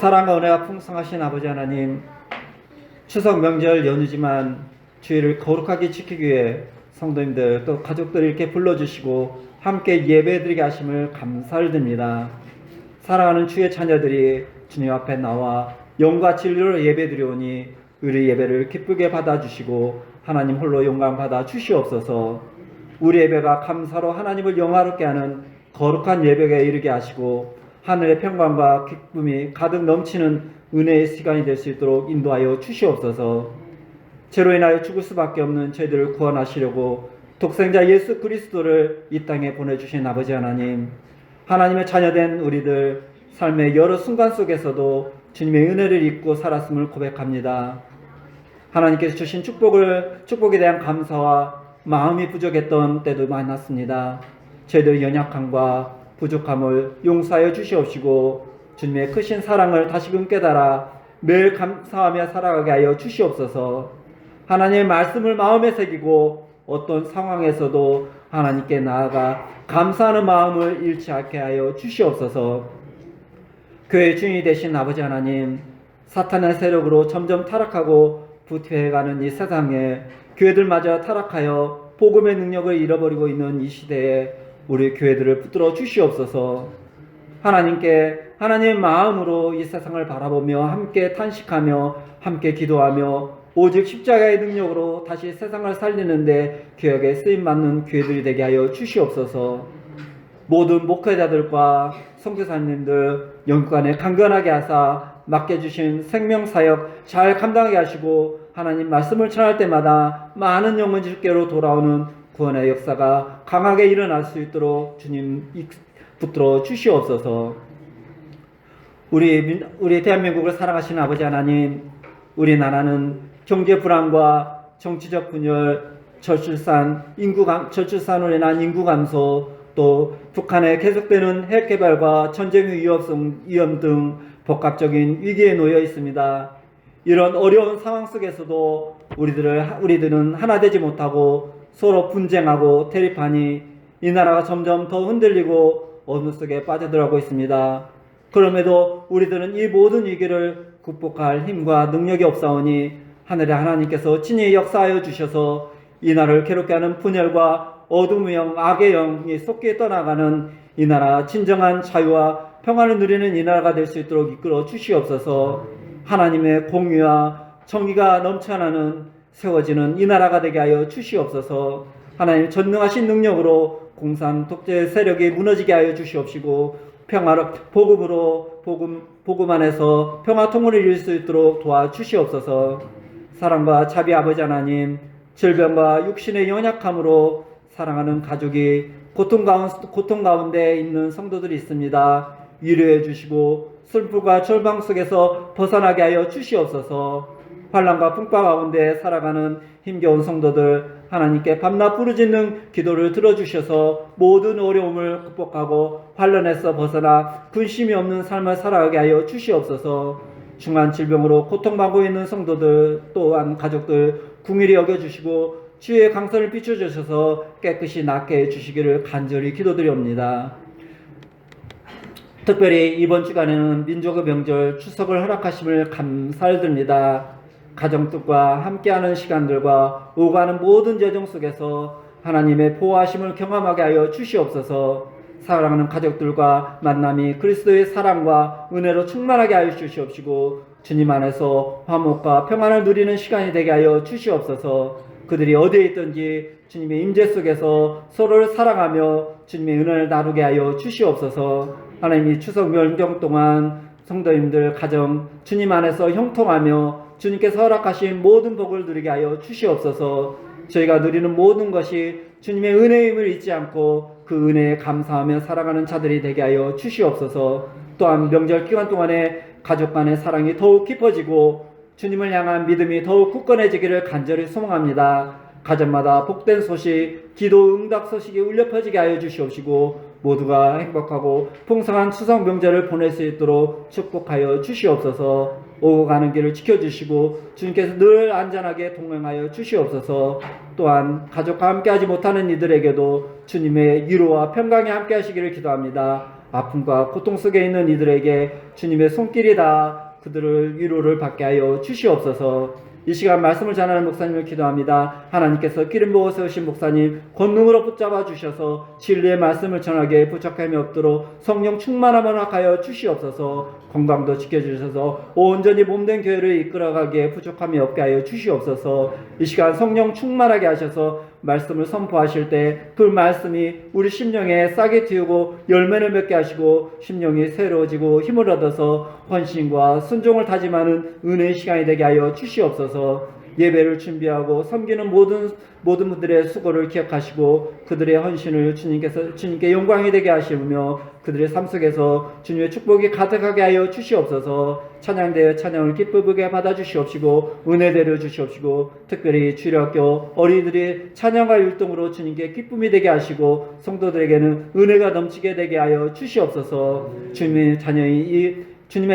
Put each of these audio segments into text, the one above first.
사랑과 은혜가 풍성하신 아버지 하나님, 추석 명절 연휴지만 주일을 거룩하게 지키기 위해 성도님들 또 가족들 이렇게 불러주시고 함께 예배드리게 하심을 감사를 드립니다. 사랑하는 주의 자녀들이 주님 앞에 나와 영과 진리로 예배드리오니 우리 예배를 기쁘게 받아주시고 하나님 홀로 영광 받아 주시옵소서. 우리 예배가 감사로 하나님을 영화롭게 하는 거룩한 예배에 이르게 하시고 하늘의 평강과 기쁨이 가득 넘치는 은혜의 시간이 될 수 있도록 인도하여 주시옵소서. 죄로 인하여 죽을 수밖에 없는 죄들을 구원하시려고 독생자 예수 그리스도를 이 땅에 보내주신 아버지 하나님, 하나님의 자녀된 우리들 삶의 여러 순간 속에서도 주님의 은혜를 잊고 살았음을 고백합니다. 하나님께서 주신 축복에 대한 감사와 마음이 부족했던 때도 많았습니다. 저희들의 연약함과 부족함을 용서하여 주시옵시고 주님의 크신 사랑을 다시금 깨달아 매일 감사하며 살아가게 하여 주시옵소서. 하나님의 말씀을 마음에 새기고 어떤 상황에서도 하나님께 나아가 감사하는 마음을 잃지 않게 하여 주시옵소서. 교회의 주인이 되신 아버지 하나님, 사탄의 세력으로 점점 타락하고 부패해가는 이 세상에 교회들마저 타락하여 복음의 능력을 잃어버리고 있는 이 시대에 우리 교회들을 붙들어 주시옵소서. 하나님의 마음으로 이 세상을 바라보며 함께 탄식하며 함께 기도하며 오직 십자가의 능력으로 다시 세상을 살리는데 귀하게 쓰임받는 교회들이 되게 하여 주시옵소서. 모든 목회자들과 선교사님들 영육간에 강건하게 하사 맡겨주신 생명사역 잘 감당하게 하시고 하나님 말씀을 전할 때마다 많은 영혼이 주께로 돌아오는 구원의 역사가 강하게 일어날 수 있도록 주님 붙들어 주시옵소서. 우리 대한민국을 사랑하시는 아버지 하나님, 우리나라는 경제 불안과 정치적 분열, 저출산으로 인한 인구 감소, 또 북한의 계속되는 핵 개발과 전쟁의 위험 등 복합적인 위기에 놓여 있습니다. 이런 어려운 상황 속에서도 우리들은 하나 되지 못하고 서로 분쟁하고 대립하니 이 나라가 점점 더 흔들리고 어둠 속에 빠져들어가고 있습니다. 그럼에도 우리들은 이 모든 위기를 극복할 힘과 능력이 없사오니 하늘의 하나님께서 친히 역사하여 주셔서 이 나라를 괴롭게 하는 분열과 어둠의 영, 악의 영이 속히 떠나가는 이 나라 진정한 자유와 평안을 누리는 이 나라가 될 수 있도록 이끌어 주시옵소서. 하나님의 공의와 정의가 넘쳐나는 세워지는 이 나라가 되게 하여 주시옵소서. 하나님 전능하신 능력으로 공산 독재 세력이 무너지게 하여 주시옵시고 복음 안에서 평화 통일을 이룰 수 있도록 도와주시옵소서. 사랑과 자비 아버지 하나님, 질병과 육신의 연약함으로 사랑하는 가족이 고통 가운데 있는 성도들이 있습니다. 위로해 주시고 슬픔과 절망 속에서 벗어나게 하여 주시옵소서. 환난과 풍파 가운데 살아가는 힘겨운 성도들 하나님께 밤낮 부르짖는 기도를 들어주셔서 모든 어려움을 극복하고 환난에서 벗어나 근심이 없는 삶을 살아가게 하여 주시옵소서. 중한 질병으로 고통받고 있는 성도들 또한 가족들 긍휼히 여겨주시고 주의 강선을 비춰주셔서 깨끗이 낫게 해주시기를 간절히 기도드리옵니다. 특별히 이번 주간에는 민족의 명절 추석을 허락하심을 감사드립니다. 가정들과 함께하는 시간들과 오가는 모든 재정 속에서 하나님의 보호하심을 경험하게 하여 주시옵소서. 사랑하는 가족들과 만남이 그리스도의 사랑과 은혜로 충만하게 하여 주시옵시고 주님 안에서 화목과 평안을 누리는 시간이 되게 하여 주시옵소서. 그들이 어디에 있든지 주님의 임재 속에서 서로를 사랑하며 주님의 은혜를 나누게 하여 주시옵소서. 하나님이 추석 명절 동안 성도님들 가정 주님 안에서 형통하며 주님께서 허락하신 모든 복을 누리게 하여 주시옵소서. 저희가 누리는 모든 것이 주님의 은혜임을 잊지 않고 그 은혜에 감사하며 살아가는 자들이 되게 하여 주시옵소서. 또한 명절 기간 동안에 가족 간의 사랑이 더욱 깊어지고 주님을 향한 믿음이 더욱 굳건해지기를 간절히 소망합니다. 가정마다 복된 소식, 기도 응답 소식이 울려 퍼지게 하여 주시옵시고 모두가 행복하고 풍성한 추석 명절을 보낼 수 있도록 축복하여 주시옵소서. 오고 가는 길을 지켜주시고 주님께서 늘 안전하게 동행하여 주시옵소서. 또한 가족과 함께하지 못하는 이들에게도 주님의 위로와 평강이 함께 하시기를 기도합니다. 아픔과 고통 속에 있는 이들에게 주님의 손길이 닿아 그들을 위로를 받게 하여 주시옵소서. 이 시간 말씀을 전하는 목사님을 기도합니다. 하나님께서 기름 부어 세우신 목사님 권능으로 붙잡아 주셔서 진리의 말씀을 전하게 부족함이 없도록 성령 충만함을 허락하여 주시옵소서. 건강도 지켜주셔서 온전히 몸된 교회를 이끌어가기에 부족함이 없게 하여 주시옵소서. 이 시간 성령 충만하게 하셔서 말씀을 선포하실 때 그 말씀이 우리 심령에 싹이 틔우고 열매를 맺게 하시고 심령이 새로워지고 힘을 얻어서 헌신과 순종을 다짐하는 은혜의 시간이 되게 하여 주시옵소서. 예배를 준비하고 섬기는 모든 분들의 수고를 기억하시고 그들의 헌신을 주님께 영광이 되게 하시며 그들의 삶 속에서 주님의 축복이 가득하게 하여 주시옵소서. 찬양대여 찬양을 기쁘게 받아 주시옵시고 은혜대로 주시옵시고 특별히 주일학교 어린이들이 찬양과 율동으로 주님께 기쁨이 되게 하시고 성도들에게는 은혜가 넘치게 되게 하여 주시옵소서. 주님의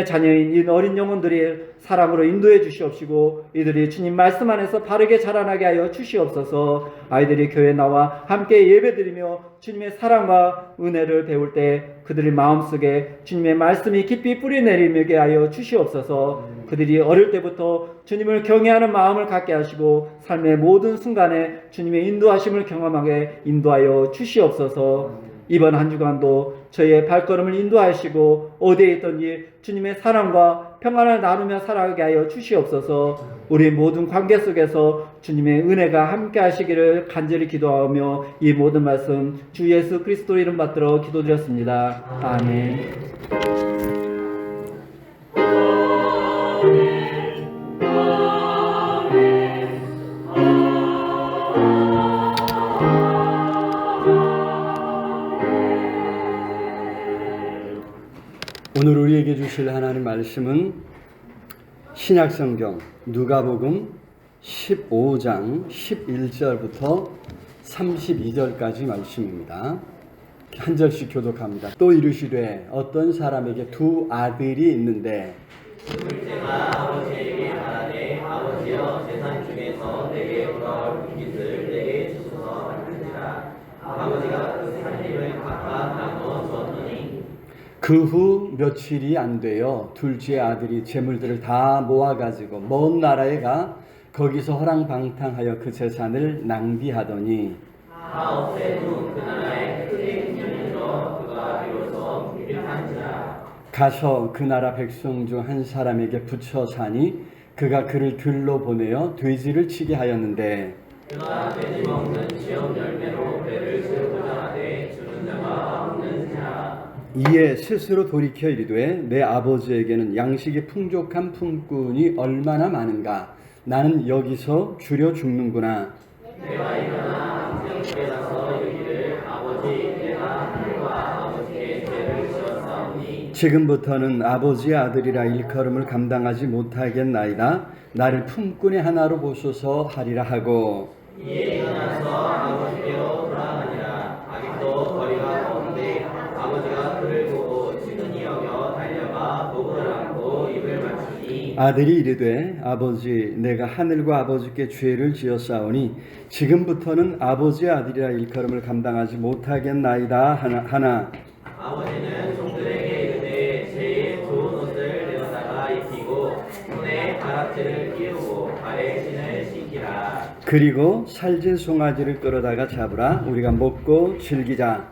자녀인 이 어린 영혼들이 사랑으로 인도해 주시옵시고 이들이 주님 말씀 안에서 바르게 자라나게 하여 주시옵소서. 아이들이 교회에 나와 함께 예배드리며 주님의 사랑과 은혜를 배울 때 그들의 마음속에 주님의 말씀이 깊이 뿌리내리게 하여 주시옵소서. 그들이 어릴 때부터 주님을 경외하는 마음을 갖게 하시고 삶의 모든 순간에 주님의 인도하심을 경험하게 인도하여 주시옵소서. 이번 한 주간도 저희의 발걸음을 인도하시고 어디에 있든지 주님의 사랑과 평안을 나누며 살아가게 하여 주시옵소서. 우리 모든 관계 속에서 주님의 은혜가 함께 하시기를 간절히 기도하며 이 모든 말씀 주 예수 그리스도 이름 받들어 기도드렸습니다. 아멘. 오늘 우리에게 주실 하나님 말씀은 신약성경 누가복음 15장 11절부터 32절까지 말씀입니다. 한 절씩 교독합니다. 또 이르시되 어떤 사람에게 두 아들이 있는데 둘째가 아버지에게 말하되 아버지여 재산 중에서 내게 돌아올 빚을 내게 주소서 하는지라. 아버지가 그 산 입을 각각 나누어 주었더니 그 후 며칠이 안 되어 둘째 아들이 재물들을 다 모아가지고 먼 나라에 가 거기서 허랑방탕하여 그 재산을 낭비하더니 다 없앤 후 그 나라에 크게 기준이 들어 그가 비로소 불평한지라. 가서 그 나라 백성 중 한 사람에게 붙여 사니 그가 그를 들로 보내어 돼지를 치게 하였는데 그가 돼지 먹는 지역 열매로 배를 채우고자 하되 주는 자가 없는지라. 이에 스스로 돌이켜 이르되 내 아버지에게는 양식이 풍족한 품꾼이 얼마나 많은가. 나는 여기서 줄여 죽는구나. 내가 일어나 안정에 가서 이르기를 아버지 내가 하늘과 아버지께 죄를 지었사오니 지금부터는 아버지의 아들이라 일컬음을 감당하지 못하겠나이다. 나를 품꾼의 하나로 보소서 하리라 하고 이에 일어나서 아버지께로 돌아가니라. 아직도 거리가 먼데 아버지가 그를 보고 친근히 여겨 달려가 목을 안고 입을 맞추니 아들이 이르되 아버지 내가 하늘과 아버지께 죄를 지었사오니 지금부터는 아버지의 아들이라 일컬음을 감당하지 못하겠나이다 하나 아버지는 종들에게 이르되 제일 좋은 옷을 내어다가 입히고 손에 가락지를 끼우고 발에 신을 신기라. 그리고 살진 송아지를 끌어다가 잡으라. 우리가 먹고 즐기자.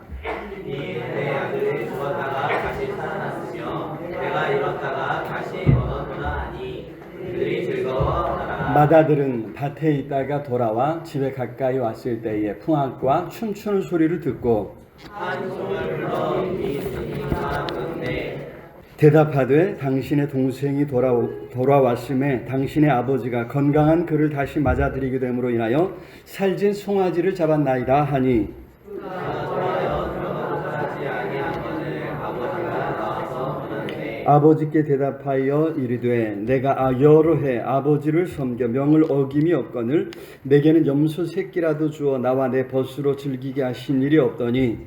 내 아들을 죽었다가 다시 살아났으며 내가 잃었다가 다시 얻었구나 하니 그들이 즐거워하더라. 마다들은 밭에 있다가 돌아와 집에 가까이 왔을 때에 풍악과 춤추는 소리를 듣고 한 종을 불러 입이 있으니까 그런데 대답하되 당신의 동생이 돌아왔음에 당신의 아버지가 건강한 그를 다시 맞아들이게 됨으로 인하여 살진 송아지를 잡았나이다 하니 아버지께 대답하여 이르되 내가 여러 해 아버지를 섬겨 명을 어김이 없거늘 내게는 염소 새끼라도 주어 나와 내 벗으로 즐기게 하신 일이 없더니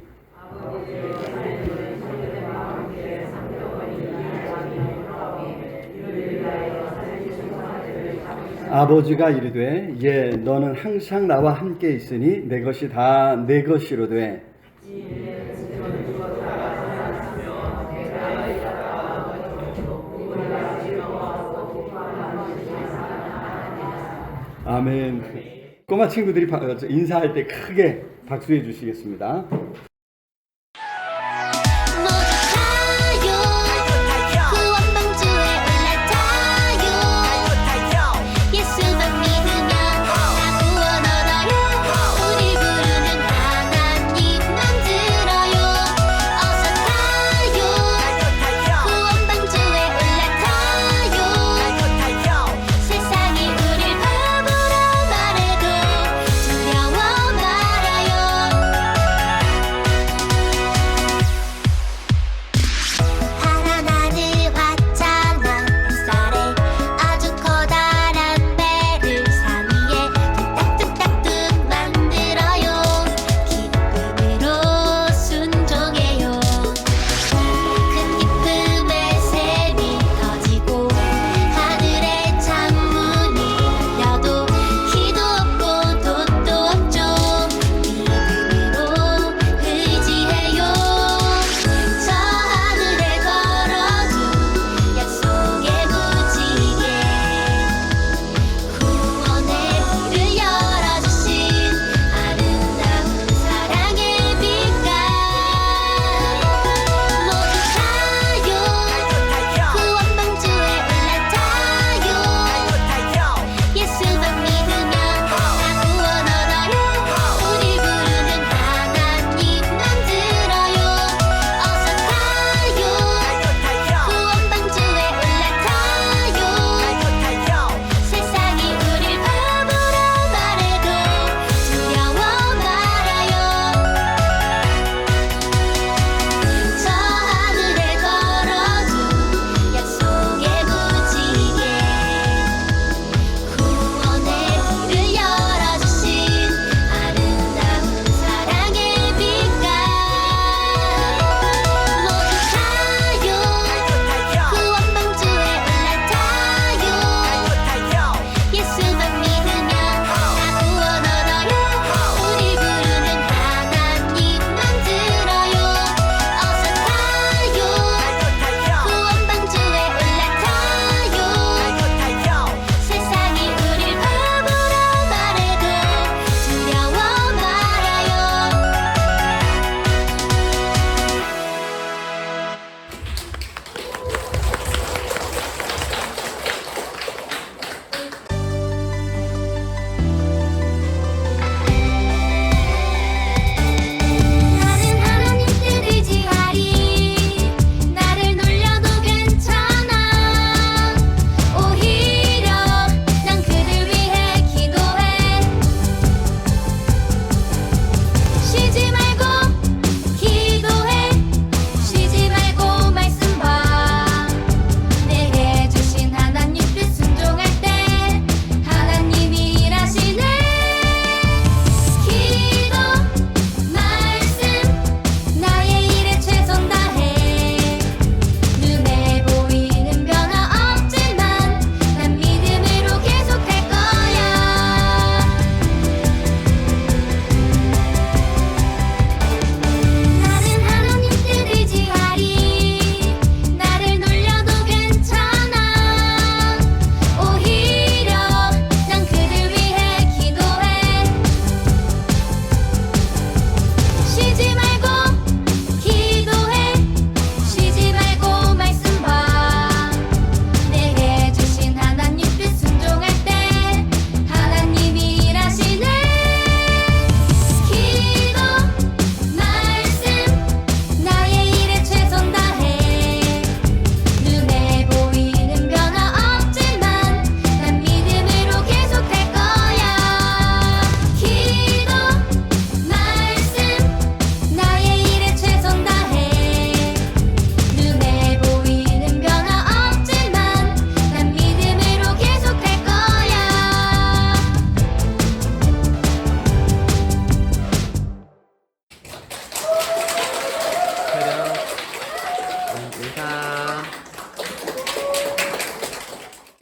아버지가 이르되 예 너는 항상 나와 함께 있으니 내 것이 다 내 것이로되 아멘. 꼬마 친구들이 인사할 때 크게 박수해 주시겠습니다.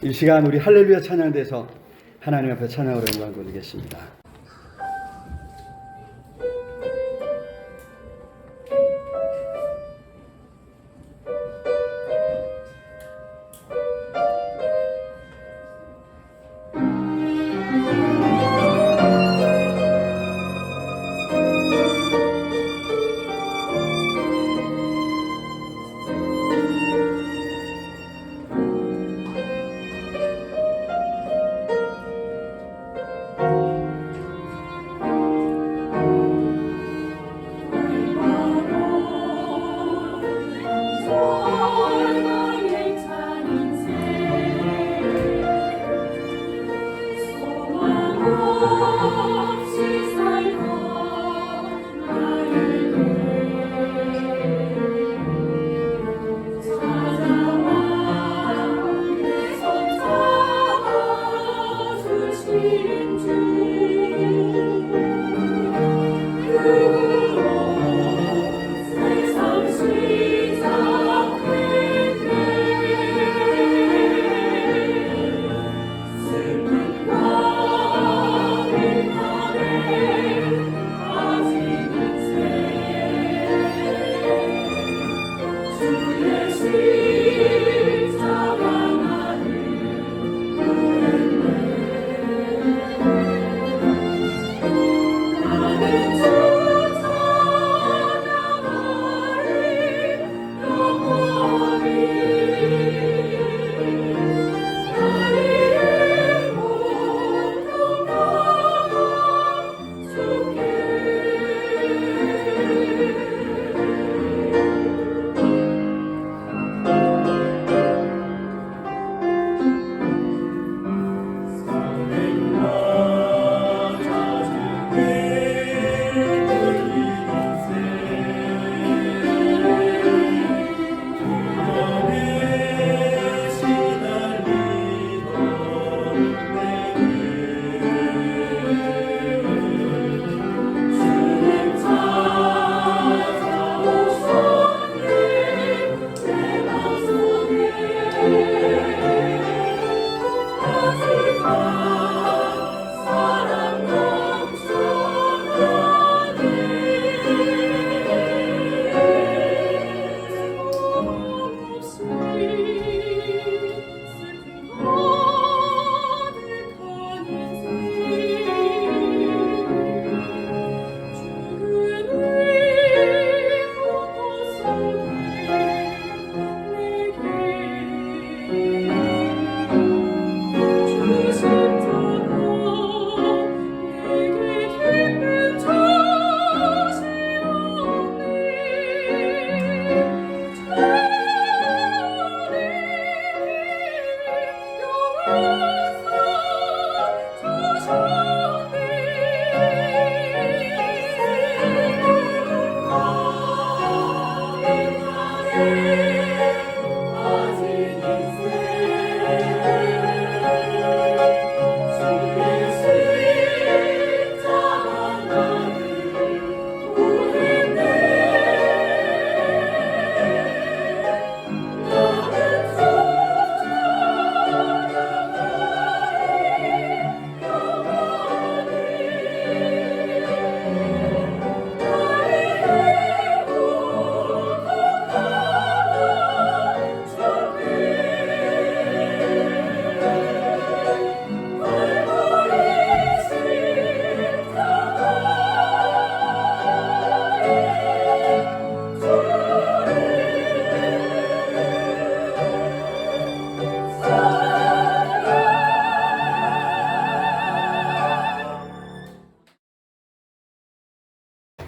이 시간 우리 할렐루야 찬양에 대해서 하나님 앞에 찬양으로 영광 돌리겠습니다.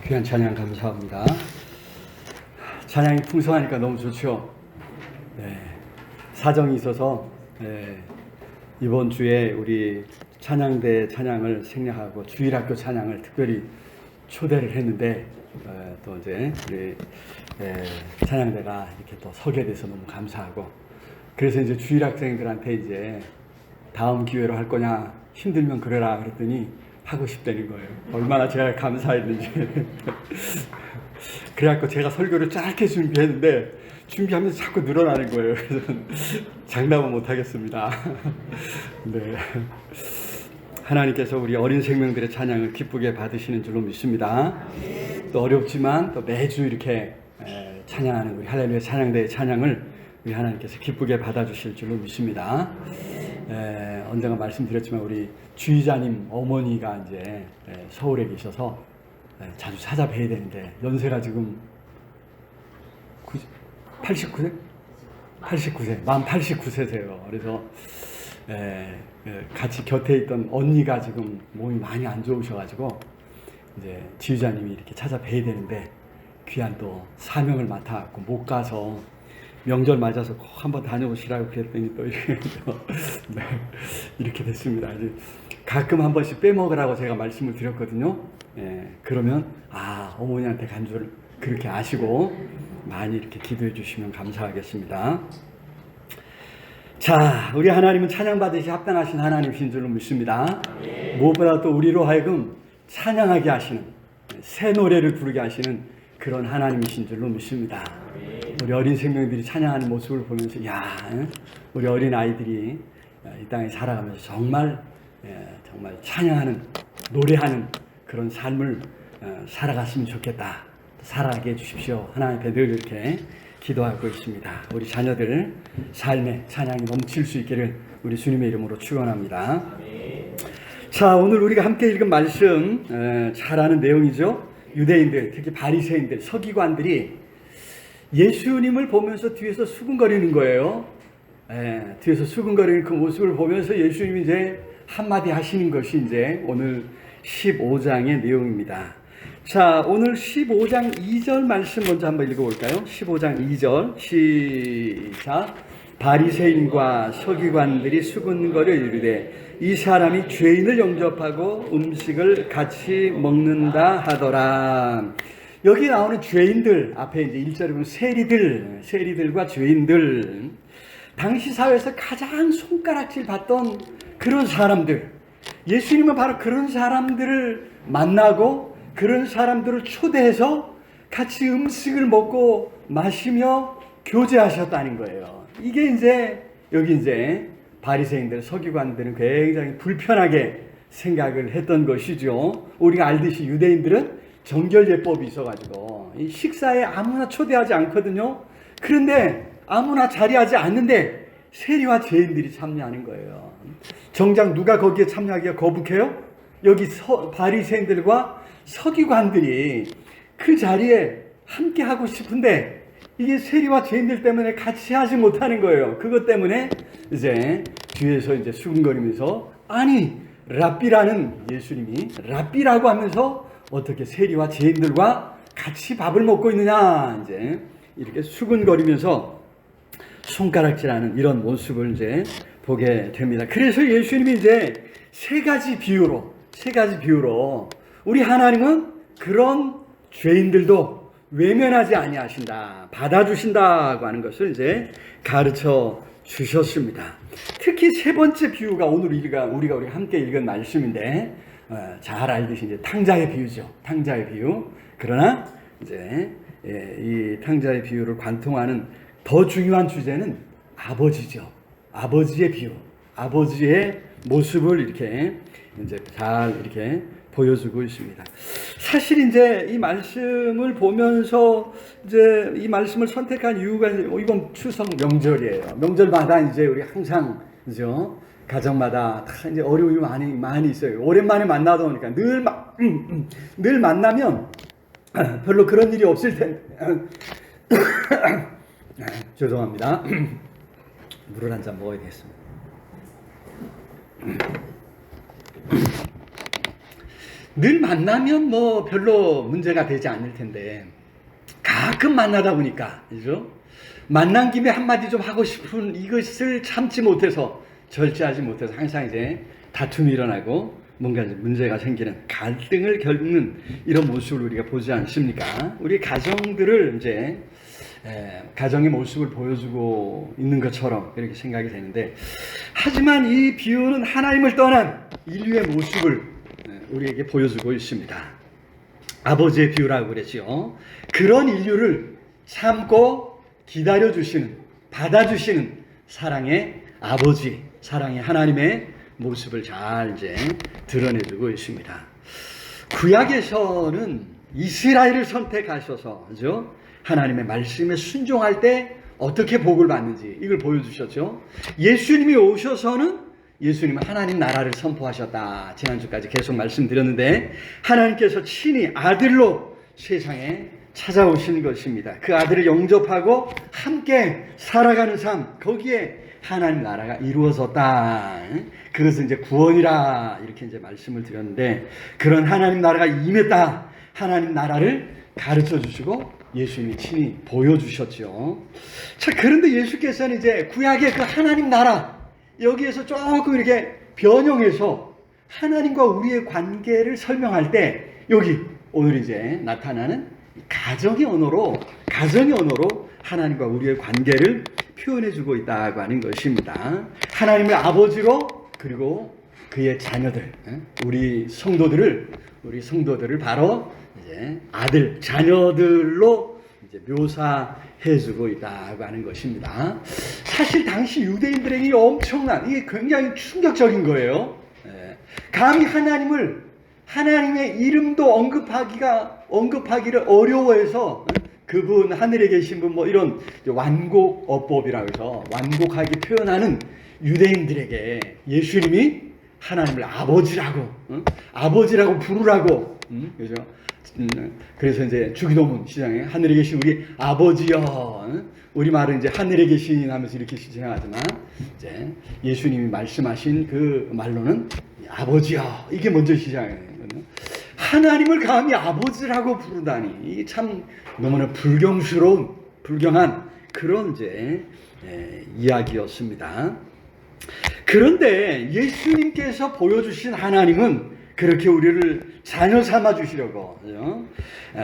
귀한 찬양 감사합니다. 찬양이 풍성하니까 너무 좋죠. 네, 사정이 있어서 이번 주에 우리 찬양대 찬양을 생략하고 주일학교 찬양을 특별히 초대를 했는데 또 이제 우리 찬양대가 이렇게 또 서게 돼서 너무 감사하고, 그래서 이제 주일학생들한테 이제 다음 기회로 할 거냐, 힘들면 그래라 그랬더니 하고 싶다는 거예요. 얼마나 제가 감사했는지. 그래갖고 제가 설교를 짧게 준비했는데 준비하면서 자꾸 늘어나는 거예요. 그래서 장담은 못 하겠습니다. 네. 하나님께서 우리 어린 생명들의 찬양을 기쁘게 받으시는 줄로 믿습니다. 또 어렵지만 또 매주 이렇게 찬양하는 우리 할렐루야 찬양대의 찬양을 우리 하나님께서 기쁘게 받아주실 줄로 믿습니다. 언젠가 말씀드렸지만 우리 주의자님 어머니가 이제 서울에 계셔서 자주 찾아뵈야 되는데 연세가 지금 89세? 89세, 만 89세세요. 그래서 같이 곁에 있던 언니가 지금 몸이 많이 안 좋으셔가지고 이제 지휘자님이 이렇게 찾아뵈야 되는데 귀한 또 사명을 맡아갖고 못 가서 명절 맞아서 꼭 한번 다녀오시라고 그랬더니 또 이렇게 됐습니다. 이제 가끔 한 번씩 빼먹으라고 제가 말씀을 드렸거든요. 그러면 어머니한테 간 줄 그렇게 아시고 많이 이렇게 기도해 주시면 감사하겠습니다. 자, 우리 하나님은 찬양받으시 합당하신 하나님이신 줄로 믿습니다. 무엇보다 또 우리로 하여금 찬양하게 하시는, 새 노래를 부르게 하시는 그런 하나님이신 줄로 믿습니다. 우리 어린 생명들이 찬양하는 모습을 보면서 우리 어린 아이들이 이 땅에 살아가면서 정말 찬양하는, 노래하는 그런 삶을 살아갔으면 좋겠다. 살아가게 해주십시오. 하나님 앞에 늘 이렇게 기도하고 있습니다. 우리 자녀들 삶에 찬양이 넘칠 수 있기를 우리 주님의 이름으로 축원합니다. 자, 오늘 우리가 함께 읽은 말씀 잘 아는 내용이죠. 유대인들, 특히 바리새인들, 서기관들이 예수님을 보면서 뒤에서 수군거리는 거예요. 뒤에서 수군거리는 그 모습을 보면서 예수님이 이제 한마디 하시는 것이 이제 오늘 15장의 내용입니다. 자, 오늘 15장 2절 말씀 먼저 한번 읽어볼까요? 15장 2절 시작. 바리새인과 서기관들이 수군거려 이르되 이 사람이 죄인을 영접하고 음식을 같이 먹는다 하더라. 여기 나오는 죄인들, 앞에 이제 1절에 보면 세리들과 죄인들, 당시 사회에서 가장 손가락질 받던 그런 사람들, 예수님은 바로 그런 사람들을 만나고 그런 사람들을 초대해서 같이 음식을 먹고 마시며 교제하셨다는 거예요. 이게 이제 여기 이제 바리새인들, 서기관들은 굉장히 불편하게 생각을 했던 것이죠. 우리가 알듯이 유대인들은 정결예법이 있어가지고 이 식사에 아무나 초대하지 않거든요. 그런데 아무나 자리하지 않는데 세리와 죄인들이 참여하는 거예요. 정작 누가 거기에 참여하기가 거북해요? 여기 바리새인들과 서기관들이 그 자리에 함께 하고 싶은데 이게 세리와 죄인들 때문에 같이 하지 못하는 거예요. 그것 때문에 이제 뒤에서 이제 수군거리면서 랍비라는 예수님이 랍비라고 하면서 어떻게 세리와 죄인들과 같이 밥을 먹고 있느냐, 이제 이렇게 수군거리면서 손가락질하는 이런 모습을 이제 보게 됩니다. 그래서 예수님이 이제 세 가지 비유로 우리 하나님은 그런 죄인들도 외면하지 아니하신다, 받아주신다고 하는 것을 이제 가르쳐 주셨습니다. 특히 세 번째 비유가 오늘 우리가 함께 읽은 말씀인데 잘 알듯이 이제 탕자의 비유죠. 탕자의 비유. 그러나 이제 이 탕자의 비유를 관통하는 더 중요한 주제는 아버지죠. 아버지의 비유, 아버지의 모습을 이렇게 이제 잘 이렇게 보여주고 있습니다. 사실 이제 이 말씀을 보면서 이제 이 말씀을 선택한 이유가 이번 추석 명절이에요. 명절마다 이제 우리 항상 그죠? 가정마다 다 이제 어려움이 많이 있어요. 오랜만에 만나다 보니까 늘 만나면 별로 그런 일이 없을 텐데. 죄송합니다. 물을 한 잔 먹어야겠습니다. 늘 만나면 뭐 별로 문제가 되지 않을 텐데 가끔 만나다 보니까 그죠? 만난 김에 한마디 좀 하고 싶은 이것을 참지 못해서 절제하지 못해서 항상 이제 다툼이 일어나고 뭔가 이제 문제가 생기는 갈등을 겪는 이런 모습을 우리가 보지 않습니까? 우리 가정들을 이제 가정의 모습을 보여주고 있는 것처럼 이렇게 생각이 되는데, 하지만 이 비유는 하나님을 떠난 인류의 모습을 우리에게 보여주고 있습니다. 아버지의 비유라고 그랬죠. 그런 인류를 참고 기다려주시는, 받아주시는 사랑의 아버지, 사랑의 하나님의 모습을 잘 이제 드러내주고 있습니다. 구약에서는 이스라엘을 선택하셔서 그죠? 하나님의 말씀에 순종할 때 어떻게 복을 받는지 이걸 보여주셨죠. 예수님이 오셔서는 예수님은 하나님 나라를 선포하셨다. 지난주까지 계속 말씀드렸는데 하나님께서 친히 아들로 세상에 찾아오신 것입니다. 그 아들을 영접하고 함께 살아가는 삶, 거기에 하나님 나라가 이루어졌다. 그것은 이제 구원이라 이렇게 이제 말씀을 드렸는데, 그런 하나님 나라가 임했다. 하나님 나라를 가르쳐 주시고 예수님이 친히 보여주셨죠. 자, 그런데 예수께서는 이제 구약의 그 하나님 나라, 여기에서 조금 이렇게 변형해서 하나님과 우리의 관계를 설명할 때 여기 오늘 이제 나타나는 가정의 언어로 하나님과 우리의 관계를 표현해주고 있다고 하는 것입니다. 하나님을 아버지로, 그리고 그의 자녀들, 우리 성도들을 바로 이제 아들, 자녀들로 이제 묘사해주고 있다고 하는 것입니다. 사실 당시 유대인들에게 이게 굉장히 충격적인 거예요. 감히 하나님의 이름도 언급하기를 어려워해서 그분, 하늘에 계신 분, 뭐 이런 완곡어법이라고 해서 완곡하게 표현하는 유대인들에게 예수님이 하나님을 아버지라고 부르라고, 그죠? 그래서 이제 주기도문 시장에 하늘에 계신 우리 아버지여, 우리 말은 이제 하늘에 계신 하면서 이렇게 시작하지만 이제 예수님이 말씀하신 그 말로는 아버지여, 이게 먼저 시작해요. 하나님을 감히 아버지라고 부르다니, 이게 참 너무나 불경한 그런 이제 이야기였습니다. 그런데 예수님께서 보여주신 하나님은 그렇게 우리를 자녀 삼아 주시려고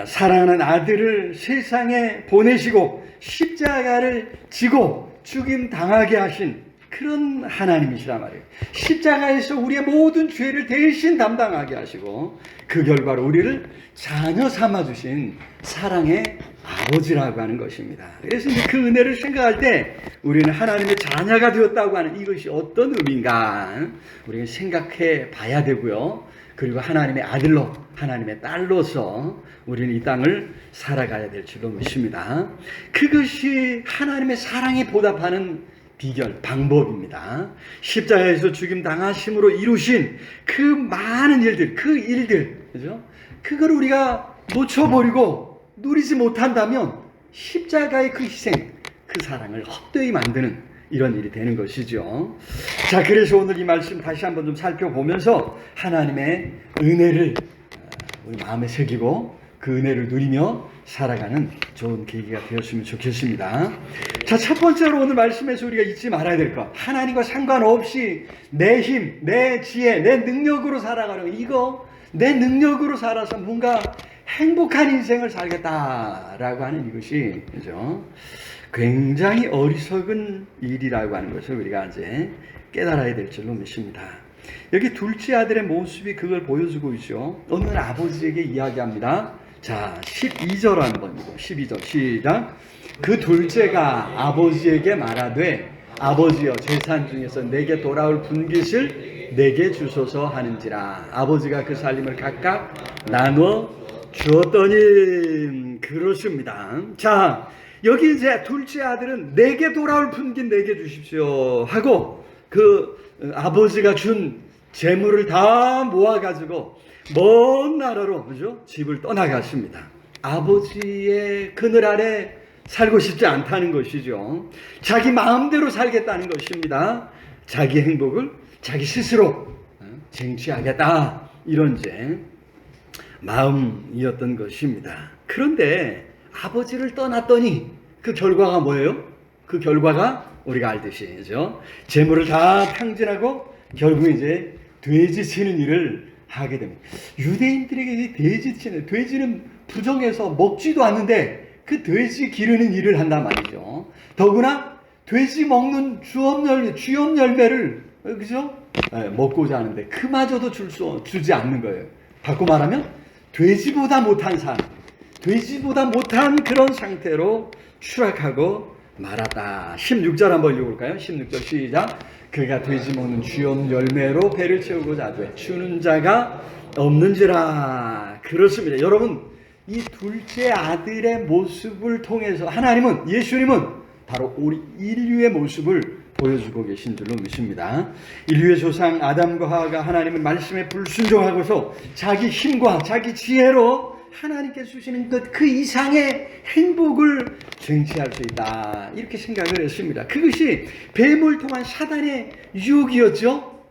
사랑하는 아들을 세상에 보내시고 십자가를 지고 죽임 당하게 하신 그런 하나님이시란 말이에요. 십자가에서 우리의 모든 죄를 대신 담당하게 하시고 그 결과로 우리를 자녀 삼아 주신 사랑의 아버지라고 하는 것입니다. 그래서 이제 그 은혜를 생각할 때 우리는 하나님의 자녀가 되었다고 하는 이것이 어떤 의미인가 우리가 생각해 봐야 되고요. 그리고 하나님의 아들로, 하나님의 딸로서 우리는 이 땅을 살아가야 될 줄로 믿습니다. 그것이 하나님의 사랑에 보답하는 비결, 방법입니다. 십자가에서 죽임 당하심으로 이루신 그 많은 일들, 그죠? 그걸 우리가 놓쳐버리고 누리지 못한다면 십자가의 그 희생, 그 사랑을 헛되이 만드는 이런 일이 되는 것이죠. 자, 그래서 오늘 이 말씀 다시 한번 좀 살펴보면서 하나님의 은혜를 우리 마음에 새기고 그 은혜를 누리며 살아가는 좋은 계기가 되었으면 좋겠습니다. 자, 첫 번째로 오늘 말씀에서 우리가 잊지 말아야 될 것. 하나님과 상관없이 내 힘, 내 지혜, 내 능력으로 살아가는 이거 내 능력으로 살아서 뭔가 행복한 인생을 살겠다라고 하는 이것이 그죠? 굉장히 어리석은 일이라고 하는 것을 우리가 이제 깨달아야 될 줄로 믿습니다. 여기 둘째 아들의 모습이 그걸 보여주고 있죠. 어느 날 아버지에게 이야기합니다. 자, 12절 한번 읽어. 12절 시작. 그 둘째가 아버지에게 말하되 아버지여 재산 중에서 내게 돌아올 분깃을 내게 주소서 하는지라. 아버지가 그 살림을 각각 나누어 주었더니 그렇습니다. 자, 여기 이제 둘째 아들은 내게 돌아올 분깃 내게 주십시오 하고 그 아버지가 준 재물을 다 모아가지고 먼 나라로 그죠? 집을 떠나갔습니다. 아버지의 그늘 아래 살고 싶지 않다는 것이죠. 자기 마음대로 살겠다는 것입니다. 자기 행복을 자기 스스로 쟁취하겠다 이런 이제 마음이었던 것입니다. 그런데 아버지를 떠났더니 그 결과가 뭐예요? 그 결과가 우리가 알듯이 그죠? 재물을 다 탕진하고 결국 이제 돼지 치는 일을 하게 됩니다. 유대인들에게 돼지 치는 돼지는 부정해서 먹지도 않는데 그 돼지 기르는 일을 한단 말이죠. 더구나 돼지 먹는 쥐염 열매를 그죠? 먹고자 하는데 그마저도 주지 않는 거예요. 바꿔 말하면 돼지보다 못한 삶, 돼지보다 못한 그런 상태로 추락하고 말았다. 16절 한번 읽어볼까요? 16절 시작. 그가 돼지 먹는 쥐염 열매로 배를 채우고자 하되 주는 자가 없는지라. 그렇습니다. 여러분, 이 둘째 아들의 모습을 통해서 하나님은, 예수님은 바로 우리 인류의 모습을 보여주고 계신 줄로 믿습니다. 인류의 조상 아담과 하와가 하나님의 말씀에 불순종하고서 자기 힘과 자기 지혜로 하나님께서 주시는 그 이상의 행복을 쟁취할 수 있다 이렇게 생각을 했습니다. 그것이 뱀을 통한 사단의 유혹이었죠.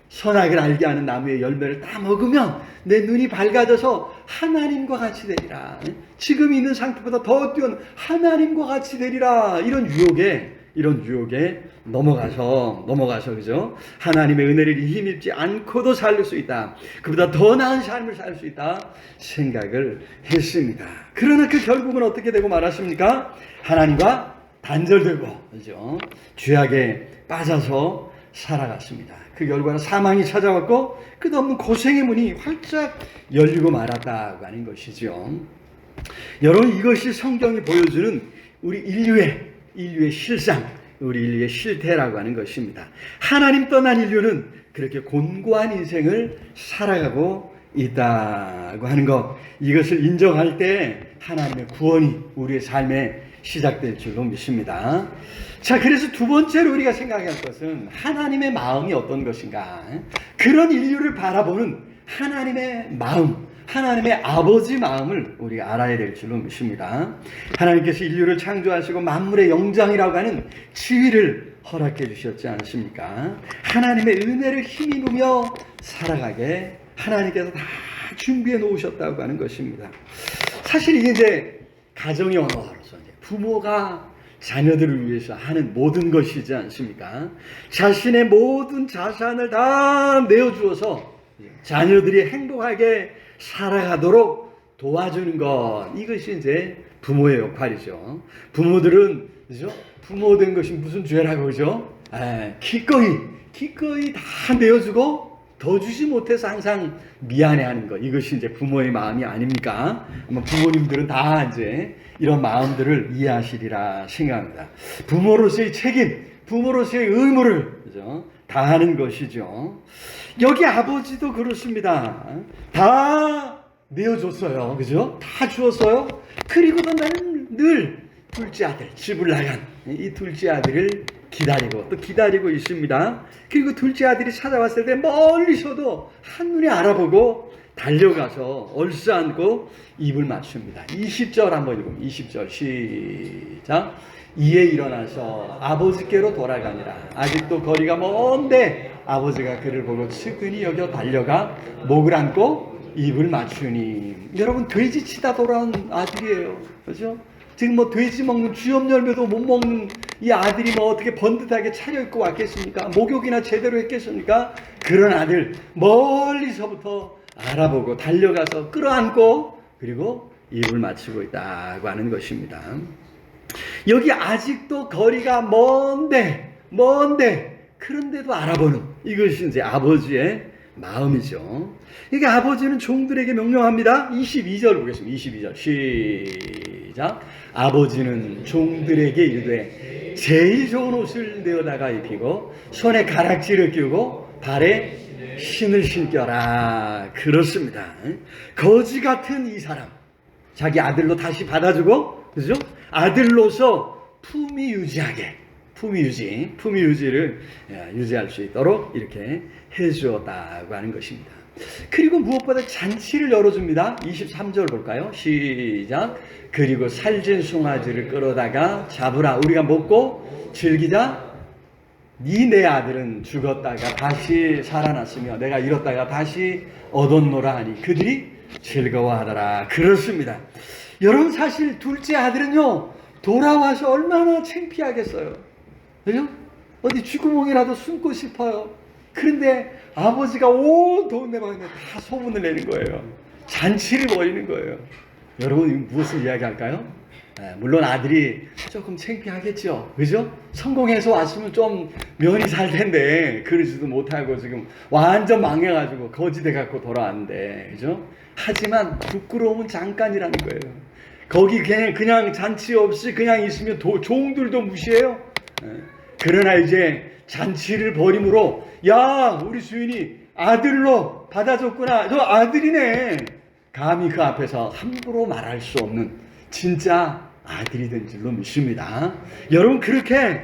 선악을 알게 하는 나무의 열매를 다 먹으면 내 눈이 밝아져서 하나님과 같이 되리라. 지금 있는 상태보다 더 뛰어난 하나님과 같이 되리라. 이런 유혹에 넘어가서 그죠? 하나님의 은혜를 힘입지 않고도 살 수 있다. 그보다 더 나은 삶을 살 수 있다 생각을 했습니다. 그러나 그 결국은 어떻게 되고 말았습니까? 하나님과 단절되고 그죠? 죄악에 빠져서 살아갔습니다. 그 결과는 사망이 찾아왔고 끝없는 고생의 문이 활짝 열리고 말았다고 하는 것이죠. 여러분, 이것이 성경이 보여주는 우리 인류의 실상, 우리 인류의 실태라고 하는 것입니다. 하나님 떠난 인류는 그렇게 곤고한 인생을 살아가고 있다고 하는 것, 이것을 인정할 때 하나님의 구원이 우리의 삶에 시작될 줄로 믿습니다. 자, 그래서 두 번째로 우리가 생각할 것은 하나님의 마음이 어떤 것인가. 그런 인류를 바라보는 하나님의 마음, 하나님의 아버지 마음을 우리가 알아야 될 줄로 믿습니다. 하나님께서 인류를 창조하시고 만물의 영장이라고 하는 지위를 허락해 주셨지 않습니까? 하나님의 은혜를 힘입으며 살아가게 하나님께서 다 준비해 놓으셨다고 하는 것입니다. 사실 이게 이제 가정의 언어로서 부모가 자녀들을 위해서 하는 모든 것이지 않습니까? 자신의 모든 자산을 다 내어주어서 자녀들이 행복하게 살아가도록 도와주는 것, 이것이 이제 부모의 역할이죠. 부모들은 그죠? 부모 된 것이 무슨 죄라고 그죠? 기꺼이 다 내어주고 더 주지 못해서 항상 미안해하는 것, 이것이 이제 부모의 마음이 아닙니까? 아마 부모님들은 다 이제 이런 마음들을 이해하시리라 생각합니다. 부모로서의 책임, 부모로서의 의무를 그죠? 다하는 것이죠. 여기 아버지도 그렇습니다. 다 내어줬어요, 그죠? 다 주었어요. 그리고도 나는 늘 둘째 아들, 집을 나간 이 둘째 아들을 기다리고 있습니다. 그리고 둘째 아들이 찾아왔을 때 멀리서도 한눈에 알아보고 달려가서 얼싸안고 입을 맞춥니다. 20절 한번 읽으면 20절 시작. 이에 일어나서 아버지께로 돌아가니라. 아직도 거리가 먼데 아버지가 그를 보고 측은히 여겨 달려가 목을 안고 입을 맞추니. 여러분, 돼지 치다 돌아온 아들이에요. 그죠? 지금 뭐 돼지 먹는 주염 열매도 못 먹는 이 아들이 뭐 어떻게 번듯하게 차려입고 왔겠습니까? 목욕이나 제대로 했겠습니까? 그런 아들 멀리서부터 알아보고 달려가서 끌어안고 그리고 입을 맞추고 있다고 하는 것입니다. 여기 아직도 거리가 먼데 그런데도 알아보는 이것이 이제 아버지의 마음이죠. 이게 아버지는 종들에게 명령합니다. 22절 보겠습니다. 22절 시작. 아버지는 종들에게 이르되 제일 좋은 옷을 내어다가 입히고 손에 가락지를 끼우고 발에 신을 신겨라. 그렇습니다. 거지 같은 이 사람 자기 아들로 다시 받아주고, 그죠? 아들로서 품위 유지를 유지할 수 있도록 이렇게 해주었다고 하는 것입니다. 그리고 무엇보다 잔치를 열어줍니다. 23절 볼까요? 시작. 그리고 살진 송아지를 끌어다가 잡으라. 우리가 먹고 즐기자. 네 아들은 죽었다가 다시 살아났으며 내가 잃었다가 다시 얻었노라 하니 그들이 즐거워하더라. 그렇습니다. 여러분, 사실 둘째 아들은요 돌아와서 얼마나 창피하겠어요. 그죠? 어디 쥐구멍이라도 숨고 싶어요. 그런데 아버지가 온 동네방네 다 소문을 내는 거예요. 잔치를 벌이는 거예요. 여러분, 무엇을 이야기할까요? 물론 아들이 조금 창피하겠죠. 그죠? 성공해서 왔으면 좀 면이 살 텐데 그러지도 못하고 지금 완전 망해가지고 거지 돼갖고 돌아왔는데, 그죠? 하지만 부끄러움은 잠깐이라는 거예요. 거기 그냥 잔치 없이 그냥 있으면 종들도 무시해요. 그러나 이제 잔치를 벌임으로 야, 우리 주인이 아들로 받아줬구나. 저 아들이네. 감히 그 앞에서 함부로 말할 수 없는 진짜 아들이 된 줄로 믿습니다. 여러분, 그렇게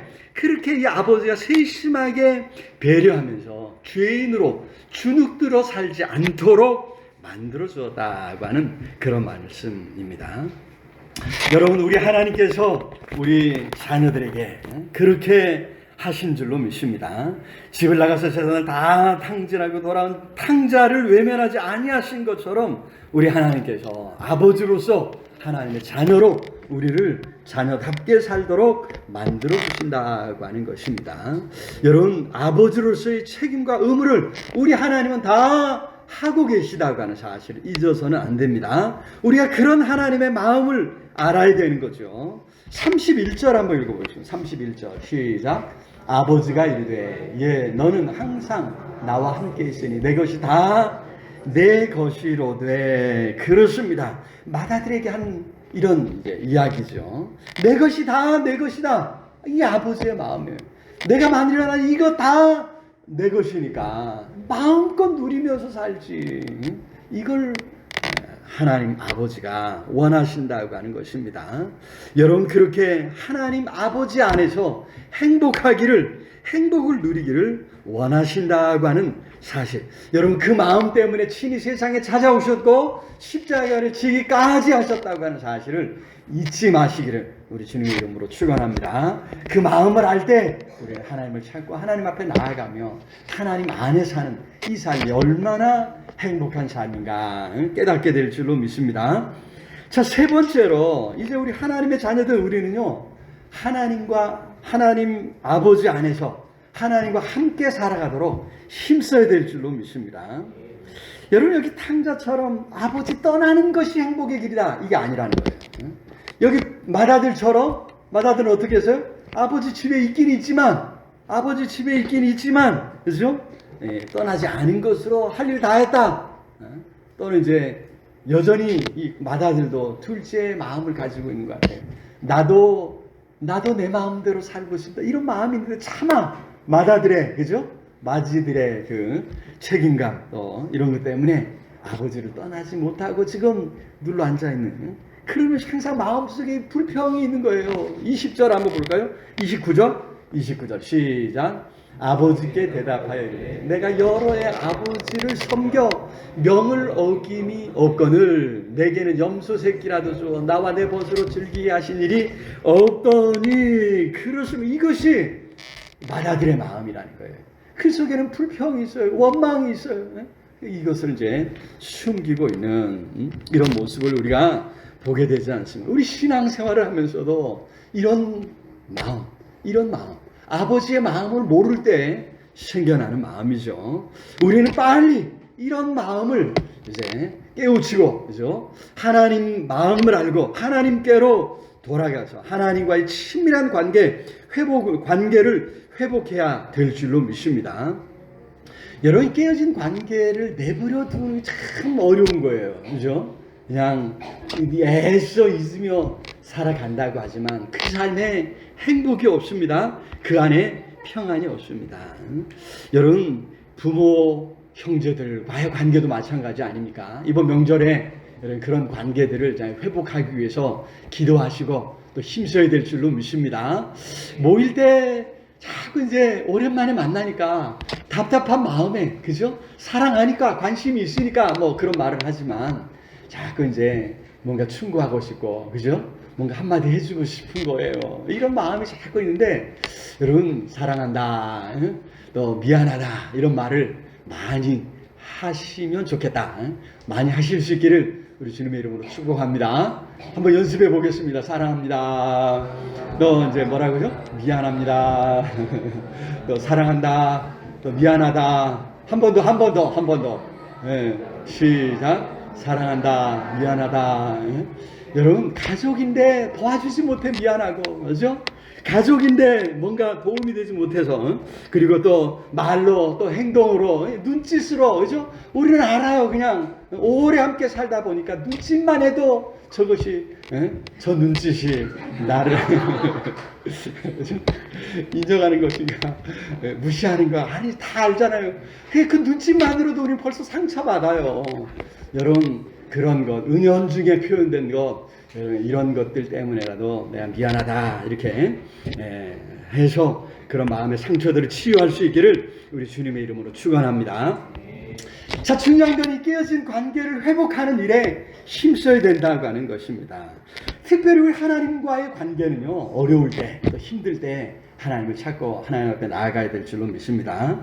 이 아버지가 세심하게 배려하면서 죄인으로 주눅들어 살지 않도록 만들어 주었다고 하는 그런 말씀입니다. 여러분, 우리 하나님께서 우리 자녀들에게 그렇게 하신 줄로 믿습니다. 집을 나가서 세상을 다 탕진하고 돌아온 탕자를 외면하지 아니하신 것처럼 우리 하나님께서 아버지로서 하나님의 자녀로 우리를 자녀답게 살도록 만들어 주신다고 하는 것입니다. 여러분, 아버지로서의 책임과 의무를 우리 하나님은 다 하고 계시다고 하는 사실을 잊어서는 안 됩니다. 우리가 그런 하나님의 마음을 알아야 되는 거죠. 31절 한번 읽어보겠습니다. 31절 시작. 아버지가 이르되 예, 너는 항상 나와 함께 있으니 내 것이 다 내 것이로되. 그렇습니다. 맏아들에게 한 이런 이야기죠. 내 것이 다 내 것이다. 이게 아버지의 마음이에요. 내가 만들어낸 이거 다 내 것이니까 마음껏 누리면서 살지. 이걸 하나님 아버지가 원하신다고 하는 것입니다. 여러분, 그렇게 하나님 아버지 안에서 행복을 누리기를 원하신다고 하는 사실. 여러분, 그 마음 때문에 친히 세상에 찾아오셨고 십자가를 지기까지 하셨다고 하는 사실을 잊지 마시기를 우리 주님의 이름으로 축원합니다. 그 마음을 알 때 우리는 하나님을 찾고 하나님 앞에 나아가며 하나님 안에 사는 이 삶이 얼마나 행복한 삶인가 깨닫게 될 줄로 믿습니다. 자, 세 번째로 이제 우리 하나님의 자녀들 우리는요, 하나님 아버지 안에서 하나님과 함께 살아가도록 힘써야 될 줄로 믿습니다. 여러분, 여기 탕자처럼 아버지 떠나는 것이 행복의 길이다, 이게 아니라는 거예요. 여기 맏아들처럼, 맏아들은 어떻게 했어요? 아버지 집에 있긴 있지만, 그죠? 떠나지 않은 것으로 할 일 다 했다. 또는 이제 여전히 이 맏아들도 둘째의 마음을 가지고 있는 것 같아요. 나도 내 마음대로 살고 싶다, 이런 마음이 있는데 차마 맏아들의, 그죠? 맏아들의 그 책임감 또 이런 것 때문에 아버지를 떠나지 못하고 지금 눌러 앉아 있는, 그러면 항상 마음속에 불평이 있는 거예요. 20절 한번 볼까요? 29절 시작. 아버지께 대답하여 이르되 내가 여러 해 아버지를 섬겨 명을 어김이 없거늘 내게는 염소 새끼라도 주어 나와 내 벗으로 즐기게 하신 일이 없더니. 그렇습니다. 이것이 맏아들의 마음이라는 거예요. 그 속에는 불평이 있어요. 원망이 있어요. 이것을 이제 숨기고 있는 이런 모습을 우리가 보게 되지 않습니까? 우리 신앙생활을 하면서도 이런 마음, 아버지의 마음을 모를 때 생겨나는 마음이죠. 우리는 빨리 이런 마음을 이제 깨우치고, 그죠? 하나님 마음을 알고 하나님께로 돌아가서 하나님과의 친밀한 관계를 회복해야 될 줄로 믿습니다. 여러분, 깨어진 관계를 내버려 두는 게 참 어려운 거예요. 그죠? 그냥 애써 있으며 살아간다고 하지만 그 삶에 행복이 없습니다. 그 안에 평안이 없습니다. 여러분, 부모, 형제들과의 관계도 마찬가지 아닙니까? 이번 명절에 여러분 그런 관계들을 회복하기 위해서 기도하시고 또 힘써야 될 줄로 믿습니다. 모일 때 자꾸 이제 오랜만에 만나니까 답답한 마음에, 그죠? 사랑하니까, 관심이 있으니까 뭐 그런 말을 하지만 자꾸 이제 뭔가 충고하고 싶고, 그죠? 뭔가 한마디 해주고 싶은 거예요. 이런 마음이 자꾸 있는데, 여러분, 사랑한다, 또 미안하다, 이런 말을 많이 하시면 좋겠다. 많이 하실 수 있기를 우리 주님의 이름으로 축복합니다. 한번 연습해 보겠습니다. 사랑합니다. 너 이제 뭐라고요? 미안합니다. 또 사랑한다. 또 미안하다. 한 번 더. 네, 시작. 사랑한다. 미안하다. 여러분, 가족인데 도와주지 못해 미안하고, 그죠? 가족인데 뭔가 도움이 되지 못해서, 그리고 또 말로 또 행동으로 눈짓으로, 그죠? 우리는 알아요. 그냥 오래 함께 살다 보니까 눈짓만 해도 저것이, 저 눈짓이 나를 인정하는 것인가, 무시하는 거, 아니 다 알잖아요. 그 눈짓만으로도 우리는 벌써 상처받아요. 여러분, 그런 것, 은연중에 표현된 것, 이런 것들 때문에라도 내가 미안하다 이렇게 해서 그런 마음의 상처들을 치유할 수 있기를 우리 주님의 이름으로 축원합니다. 자, 중요한 건 이 깨어진 관계를 회복하는 일에 힘써야 된다고 하는 것입니다. 특별히 우리 하나님과의 관계는요, 어려울 때, 또 힘들 때 하나님을 찾고 하나님 앞에 나아가야 될 줄로 믿습니다.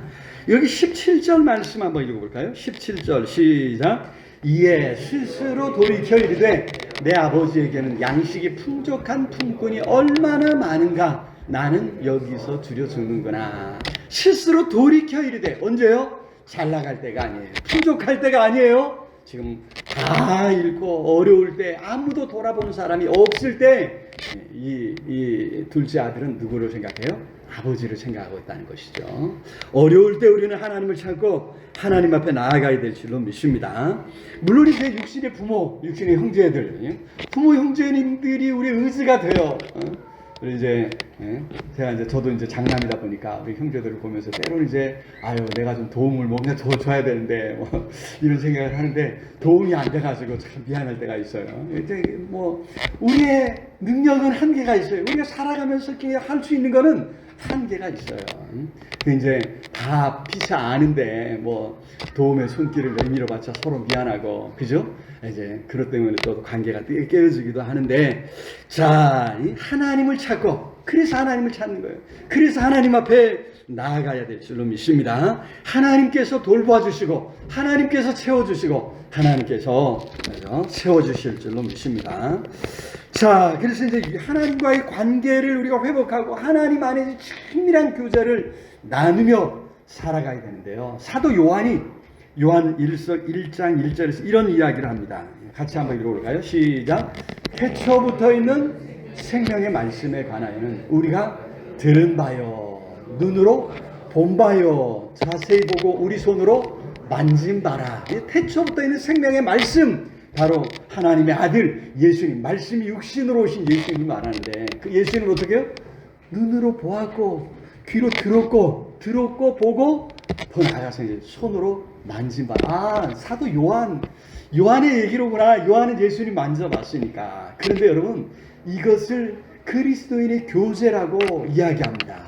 여기 17절 말씀 한번 읽어볼까요? 17절 시작. 이에 스스로 돌이켜 이르되 내 아버지에게는 양식이 풍족한 품꾼이 얼마나 많은가, 나는 여기서 줄여 죽는구나. 스스로 돌이켜 이르되, 언제요? 잘 나갈 때가 아니에요. 풍족할 때가 아니에요. 지금 다 잃고 어려울 때, 아무도 돌아보는 사람이 없을 때 이 둘째 아들은 누구를 생각해요? 아버지를 생각하고 있다는 것이죠. 어려울 때 우리는 하나님을 찾고 하나님 앞에 나아가야 될 줄로 믿습니다. 물론 이제 육신의 부모, 육신의 형제들, 부모 형제님들이 우리 의지가 돼요. 우리 이제 저도 이제 장남이다 보니까 우리 형제들을 보면서 때로는 이제 내가 좀 도움을 뭔가 더 줘야 되는데 뭐 이런 생각을 하는데 도움이 안 돼가지고 참 미안할 때가 있어요. 이제 뭐 우리의 능력은 한계가 있어요. 우리가 살아가면서 할 수 있는 거는 한계가 있어요. 이제 다 피차 아는데 뭐 도움의 손길을 내밀어봤자 서로 미안하고, 그죠? 이제 그것 때문에 또 관계가 깨어지기도 하는데, 자, 하나님을 찾고, 그래서 하나님을 찾는 거예요. 그래서 하나님 앞에 나아가야 될 줄로 믿습니다. 하나님께서 돌봐주시고, 하나님께서 채워주시고, 하나님께서 세워주실 줄로 믿습니다. 자, 그래서 이제 하나님과의 관계를 우리가 회복하고 하나님 안에 친밀한 교제를 나누며 살아가야 되는데요. 사도 요한이 요한 1장 1절에서 이런 이야기를 합니다. 같이 한번 읽어볼까요? 시작. 태초부터 있는 생명의 말씀에 관하여는 우리가 들은 바요, 눈으로 본 바요, 자세히 보고 우리 손으로 만진 바라. 태초부터 있는 생명의 말씀, 바로 하나님의 아들 예수님, 말씀이 육신으로 오신 예수님을 말하는데, 그 예수님을 어떻게 해요? 눈으로 보았고 귀로 들었고 보고 더 나아가서 이제 손으로 만진 바. 사도 요한의 얘기로구나. 요한은 예수님 만져봤으니까. 그런데 여러분, 이것을 그리스도인의 교제라고 이야기합니다.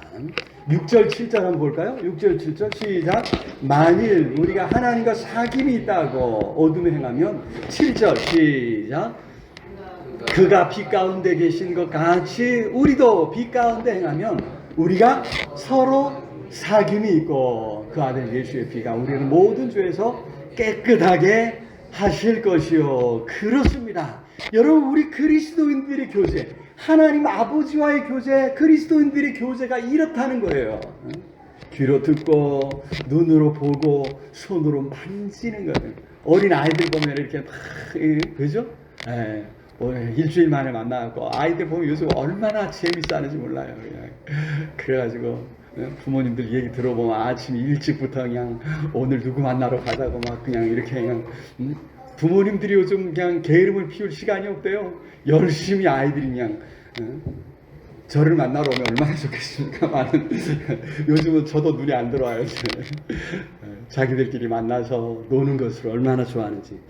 6절 7절 한번 볼까요? 6절 7절 시작. 만일 우리가 하나님과 사귐이 있다고 어둠에 행하면, 7절 시작. 그가 빛 가운데 계신 것 같이 우리도 빛 가운데 행하면 우리가 서로 사귐이 있고 그 아들 예수의 피가 우리를 모든 죄에서 깨끗하게 하실 것이요. 그렇습니다. 여러분, 우리 그리스도인들의 교제, 하나님 아버지와의 교제, 그리스도인들의 교제가 이렇다는 거예요. 귀로 듣고 눈으로 보고 손으로 만지는 거예요. 어린 아이들 보면 이렇게 막, 그죠? 일주일 만에 만나고 아이들 보면 요즘 얼마나 재밌어 하는지 몰라요. 그냥. 그래가지고 부모님들 얘기 들어보면 아침 일찍부터 그냥 오늘 누구 만나러 가자고 막 그냥 이렇게 그냥 부모님들이 요즘 그냥 게으름을 피울 시간이 없대요. 열심히 아이들이 그냥 저를 만나러 오면 얼마나 좋겠습니까? 많은 요즘은 저도 눈이 안 들어와요. 자기들끼리 만나서 노는 것을 얼마나 좋아하는지.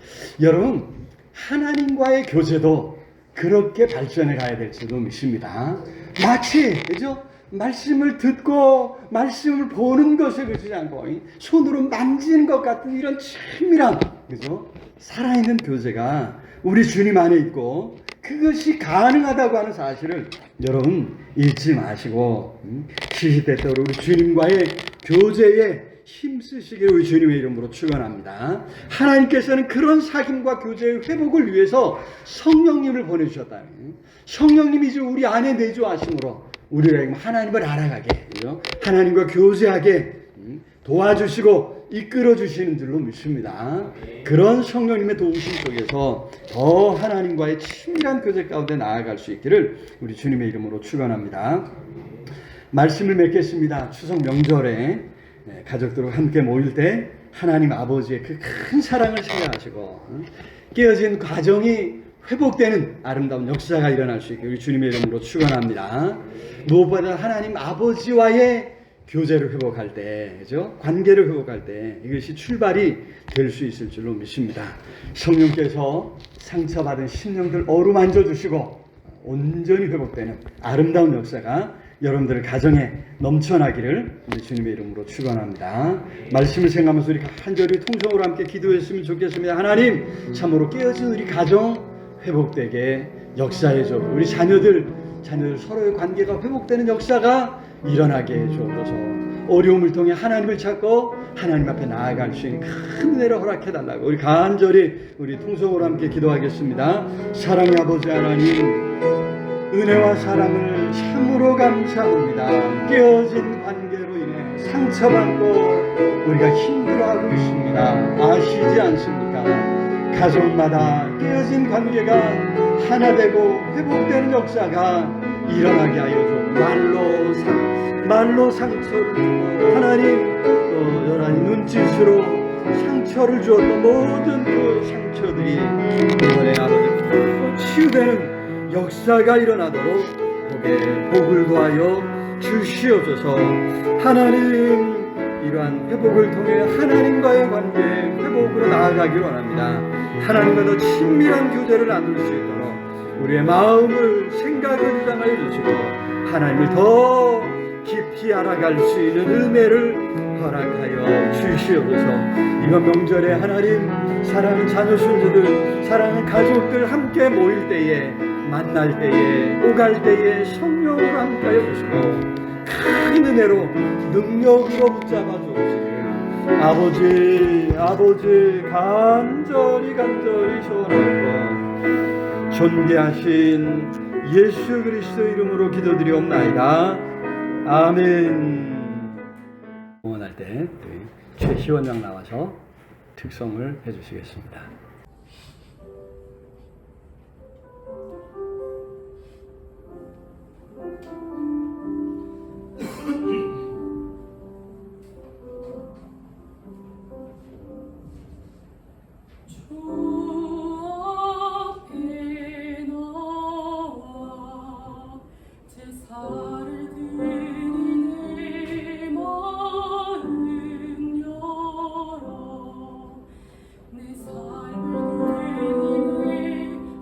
여러분, 하나님과의 교제도 그렇게 발전해 가야 될 줄로 믿습니다. 마치 그죠? 말씀을 듣고 말씀을 보는 것에 그치지 않고 손으로 만지는 것 같은 이런 친밀한 그죠? 살아있는 교제가 우리 주님 안에 있고 그것이 가능하다고 하는 사실을 여러분 잊지 마시고 시시때때로 우리 주님과의 교제에 힘쓰시기를 우리 주님의 이름으로 축원합니다. 하나님께서는 그런 사귐과 교제의 회복을 위해서 성령님을 보내주셨다. 성령님이 이제 우리 안에 내주하심으로 우리를 하나님을 알아가게 하나님과 교제하게 도와주시고 이끌어주시는 줄로 믿습니다. 그런 성령님의 도우심 속에서 더 하나님과의 친밀한 교제 가운데 나아갈 수 있기를 우리 주님의 이름으로 축원합니다. 말씀을 맺겠습니다. 추석 명절에 가족들과 함께 모일 때 하나님 아버지의 그 큰 사랑을 생각하시고 깨어진 가정이 회복되는 아름다운 역사가 일어날 수 있게 우리 주님의 이름으로 축원합니다. 무엇보다 하나님 아버지와의 교제를 회복할 때, 그죠? 관계를 회복할 때 이것이 출발이 될 수 있을 줄로 믿습니다. 성령께서 상처받은 심령들 어루만져 주시고 온전히 회복되는 아름다운 역사가 여러분들 가정에 넘쳐나기를 우리 주님의 이름으로 축원합니다. 말씀을 생각하면서 우리 간절히 통성으로 함께 기도했으면 좋겠습니다. 하나님, 참으로 깨어진 우리 가정 회복되게 역사해줘. 우리 자녀들 서로의 관계가 회복되는 역사가 일어나게 해주옵소서. 어려움을 통해 하나님을 찾고 하나님 앞에 나아갈 수 있는 큰 은혜를 허락해달라고 우리 간절히 우리 통성으로 함께 기도하겠습니다. 사랑의 아버지 하나님, 은혜와 사랑을 참으로 감사합니다. 깨어진 관계로 인해 상처받고 우리가 힘들어하고 있습니다. 아시지 않습니까? 가족마다 깨어진 관계가 하나 되고 회복되는 역사가 일어나게 하여 줘. 말로 상처를 주고 하나님 또 여러 눈짓으로 상처를 주었던 모든 그 상처들이 이번에 아버지 치유되는 역사가 일어나도록 복을 구하여 주시옵소서. 하나님, 이러한 회복을 통해 하나님과의 관계 회복으로 나아가기를 원합니다. 하나님과 더 친밀한 교제를 나눌 수 있도록 우리의 마음을 생각을 주장하여 주시고 하나님을 더 깊이 알아갈 수 있는 은혜를 허락하여 주시옵소서. 이번 명절에 하나님, 사랑하는 자녀 손주들, 사랑하는 가족들 함께 모일 때에, 만날 때에, 오갈 때에 성령으로 함께하여 주시고 큰 은혜로 능력으로 붙잡아 주시기를 아버지 간절히 소원하고 존귀하신 예수 그리스도 이름으로 기도드리옵나이다. 아멘. 응원할 때 최시원 양 나와서 특성을 해주시겠습니다.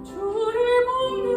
주를 먹는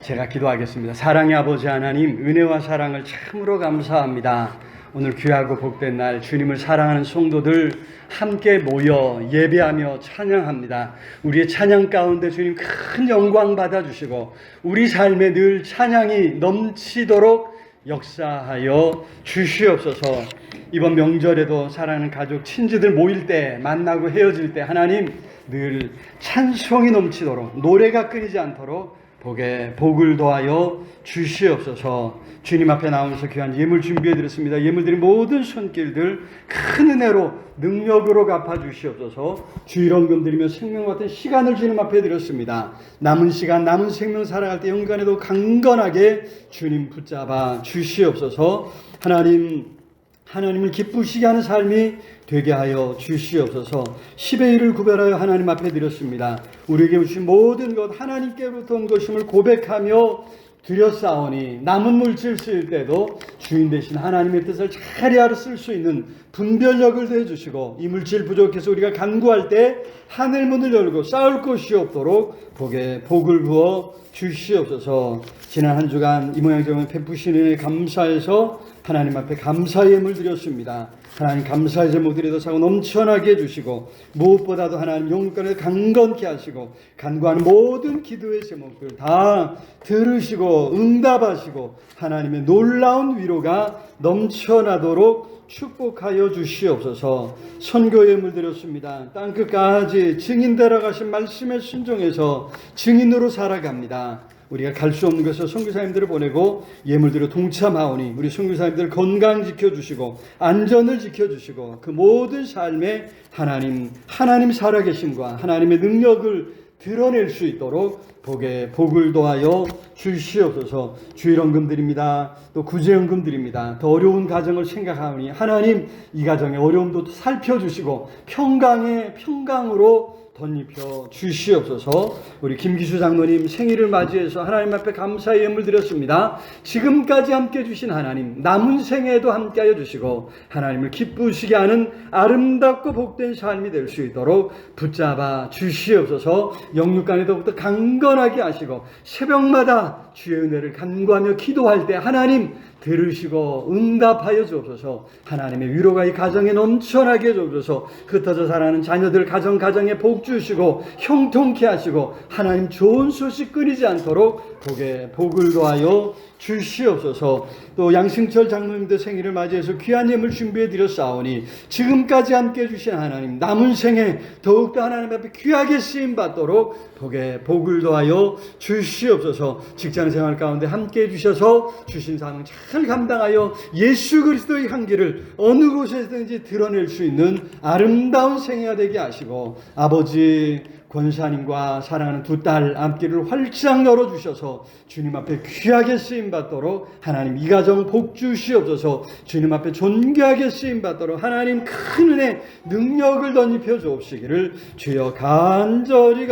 제가 기도하겠습니다. 사랑의 아버지 하나님, 은혜와 사랑을 참으로 감사합니다. 오늘 귀하고 복된 날 주님을 사랑하는 성도들 함께 모여 예배하며 찬양합니다. 우리의 찬양 가운데 주님 큰 영광 받아주시고 우리 삶에 늘 찬양이 넘치도록 역사하여 주시옵소서. 이번 명절에도 사랑하는 가족, 친지들 모일 때, 만나고 헤어질 때 하나님 늘 찬송이 넘치도록, 노래가 끊이지 않도록 복을 더하여 주시옵소서. 주님 앞에 나오면서 귀한 예물 준비해 드렸습니다. 예물 드린 모든 손길들 큰 은혜로 능력으로 갚아 주시옵소서. 주일원금 드리며 생명 같은 시간을 주님 앞에 드렸습니다. 남은 시간, 남은 생명 살아갈 때 영간에도 강건하게 주님 붙잡아 주시옵소서. 하나님을 기쁘시게 하는 삶이 되게 하여 주시옵소서. 10의 1을 구별하여 하나님 앞에 드렸습니다. 우리에게 주신 모든 것 하나님께로부터 온 것임을 고백하며 드렸사오니 남은 물질 쓰일 때도 주인 되신 하나님의 뜻을 잘 헤아려 쓸 수 있는 분별력을 더해주시고 이 물질 부족해서 우리가 간구할 때 하늘 문을 열고 싸울 곳이 없도록 복을 부어 주시옵소서. 지난 한 주간 이 모양 저모양 베푸신 은혜 감사해서 하나님 앞에 감사의 예물 드렸습니다. 하나님 감사의 제목 드려도 사고 넘쳐나게 해주시고 무엇보다도 하나님 영권을 강건케 하시고 간구하는 모든 기도의 제목들 다 들으시고 응답하시고 하나님의 놀라운 위로가 넘쳐나도록 축복하여 주시옵소서. 선교의 예물 드렸습니다. 땅끝까지 증인 되어가신 말씀에 순종해서 증인으로 살아갑니다. 우리가 갈 수 없는 것을 선교사님들을 보내고 예물들을 동참하오니 우리 선교사님들 건강 지켜주시고 안전을 지켜주시고 그 모든 삶에 하나님 살아계심과 하나님의 능력을 드러낼 수 있도록 복을 더하여 주시옵소서. 주일원금 드립니다. 또 구제연금 드립니다. 더 어려운 가정을 생각하오니 하나님 이 가정의 어려움도 살펴주시고 평강으로 덧입혀 주시옵소서. 우리 김기수 장로님 생일을 맞이해서 하나님 앞에 감사의 예물 드렸습니다. 지금까지 함께 해주신 하나님 남은 생에도 함께 하여 주시고 하나님을 기쁘시게 하는 아름답고 복된 삶이 될 수 있도록 붙잡아 주시옵소서. 영육간에 더욱더 강건하게 하시고 새벽마다 주의 은혜를 간구하며 기도할 때 하나님 들으시고 응답하여 주옵소서. 하나님의 위로가 이 가정에 넘쳐나게 해주옵소서. 흩어져 살아가는 자녀들 가정에 복 주시고 형통케 하시고 하나님 좋은 소식 끊이지 않도록 복을 더하여 주시옵소서. 또 양승철 장로님들 생일을 맞이해서 귀한 예물 준비해 드렸사오니 지금까지 함께 해주신 하나님 남은 생에 더욱더 하나님 앞에 귀하게 쓰임받도록 복을 더하여 주시옵소서. 직장생활 가운데 함께 해주셔서 주신 사명 잘 감당하여 예수 그리스도의 향기를 어느 곳에서든지 드러낼 수 있는 아름다운 생애가 되게 하시고 아버지 권사님과 사랑하는 두 딸 앞길을 활짝 열어주셔서 주님 앞에 귀하게 쓰임받도록 하나님 이 가정 복 주시옵소서. 주님 앞에 존귀하게 쓰임받도록 하나님 큰 은혜 능력을 덧입혀 주옵시기를 주여 간절히